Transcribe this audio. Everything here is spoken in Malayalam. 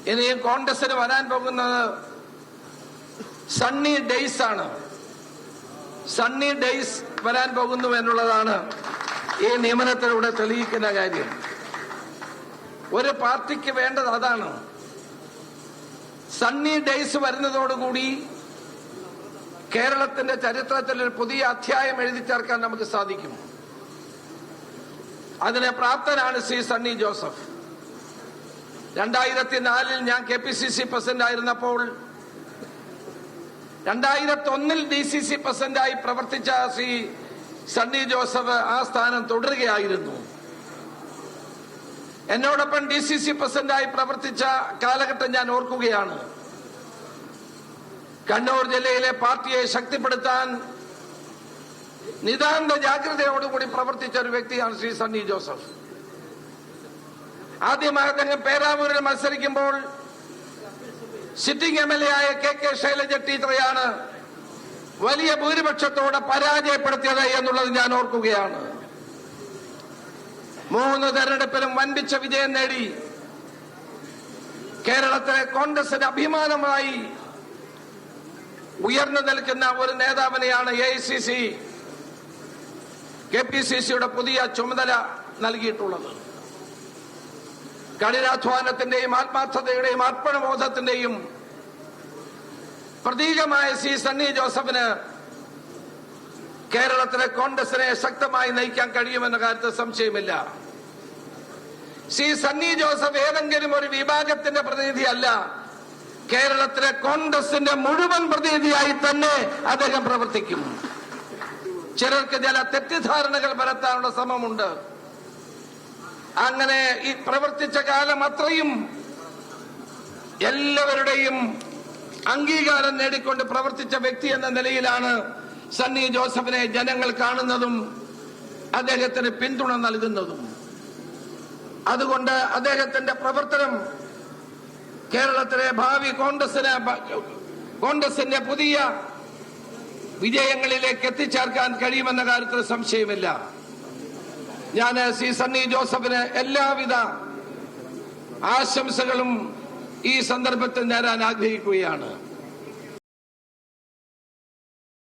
ഇനിയും കോൺഗ്രസിന് വരാൻ പോകുന്നത് സണ്ണി ഡേയ്സ് ആണ്. സണ്ണി ഡേയ്സ് വരാൻ പോകുന്നു എന്നുള്ളതാണ് ഈ നിയമനത്തിലൂടെ തെളിയിക്കുന്ന കാര്യം. ഒരു പാർട്ടിക്ക് വേണ്ടത് അതാണ്. സണ്ണി ഡേയ്സ് വരുന്നതോടുകൂടി കേരളത്തിന്റെ ചരിത്രത്തിൽ ഒരു പുതിയ അധ്യായം എഴുതി ചേർക്കാൻ നമുക്ക് സാധിക്കും. അതിന് പ്രാപ്തനാണ് ശ്രീ സണ്ണി ജോസഫ്. 2004 ഞാൻ KPCC പ്രസിഡന്റ് ആയിരുന്നപ്പോൾ 2001 DCC പ്രസിഡന്റായി പ്രവർത്തിച്ച ശ്രീ സണ്ണി ജോസഫ് ആ സ്ഥാനം തുടരുകയായിരുന്നു. എന്നോടൊപ്പം DCC പ്രസിഡന്റായി പ്രവർത്തിച്ച കാലഘട്ടം ഞാൻ ഓർക്കുകയാണ്. കണ്ണൂർ ജില്ലയിലെ പാർട്ടിയെ ശക്തിപ്പെടുത്താൻ നിതാന്ത ജാഗ്രതയോടുകൂടി പ്രവർത്തിച്ച ഒരു വ്യക്തിയാണ് ശ്രീ സണ്ണി ജോസഫ്. ആദ്യമായി അദ്ദേഹം പേരാവൂരിൽ മത്സരിക്കുമ്പോൾ സിറ്റിംഗ് MLA ആയ KK ശൈലജ ടീച്ചറെയാണ് വലിയ ഭൂരിപക്ഷത്തോടെ പരാജയപ്പെടുത്തിയത് എന്നുള്ളത് ഞാൻ ഓർക്കുകയാണ്. 3 തെരഞ്ഞെടുപ്പിലും വൻപിച്ച വിജയം നേടി കേരളത്തിലെ കോൺഗ്രസിന്റെ അഭിമാനമായി ഉയർന്നു നിൽക്കുന്ന ഒരു നേതാവിനെയാണ് AICC KPCCയുടെ പുതിയ ചുമതല നൽകിയിട്ടുള്ളത്. കഠിനാധ്വാനത്തിന്റെയും ആത്മാർത്ഥതയുടെയും അർപ്പണബോധത്തിന്റെയും പ്രതീകമായ ശ്രീ സണ്ണി ജോസഫിന് കേരളത്തിലെ കോൺഗ്രസിനെ ശക്തമായി നയിക്കാൻ കഴിയുമെന്ന കാര്യത്തിൽ സംശയമില്ല. ശ്രീ സണ്ണി ജോസഫ് ഏതെങ്കിലും ഒരു വിഭാഗത്തിന്റെ പ്രതിനിധിയല്ല, കേരളത്തിലെ കോൺഗ്രസിന്റെ മുഴുവൻ പ്രതിനിധിയായി തന്നെ അദ്ദേഹം പ്രവർത്തിക്കും. ചിലർക്ക് ചില തെറ്റിദ്ധാരണകൾ പരത്താനുള്ള ശ്രമമുണ്ട്. അങ്ങനെ ഈ പ്രവർത്തിച്ച കാലം അത്രയും എല്ലാവരുടെയും അംഗീകാരം നേടിക്കൊണ്ട് പ്രവർത്തിച്ച വ്യക്തി എന്ന നിലയിലാണ് സണ്ണി ജോസഫിനെ ജനങ്ങൾ കാണുന്നതും അദ്ദേഹത്തിന് പിന്തുണ നൽകുന്നതും. അതുകൊണ്ട് അദ്ദേഹത്തിന്റെ പ്രവർത്തനം കേരളത്തിലെ ഭാവി കോൺഗ്രസിന്റെ പുതിയ വിജയങ്ങളിലേക്ക് എത്തിച്ചേർക്കാൻ കഴിയുമെന്ന കാര്യത്തിൽ സംശയമില്ല. ഞാൻ ശ്രീ സണ്ണി ജോസഫിന് എല്ലാവിധ ആശംസകളും ഈ സന്ദർഭത്തിൽ നേരാൻ ആഗ്രഹിക്കുകയാണ്.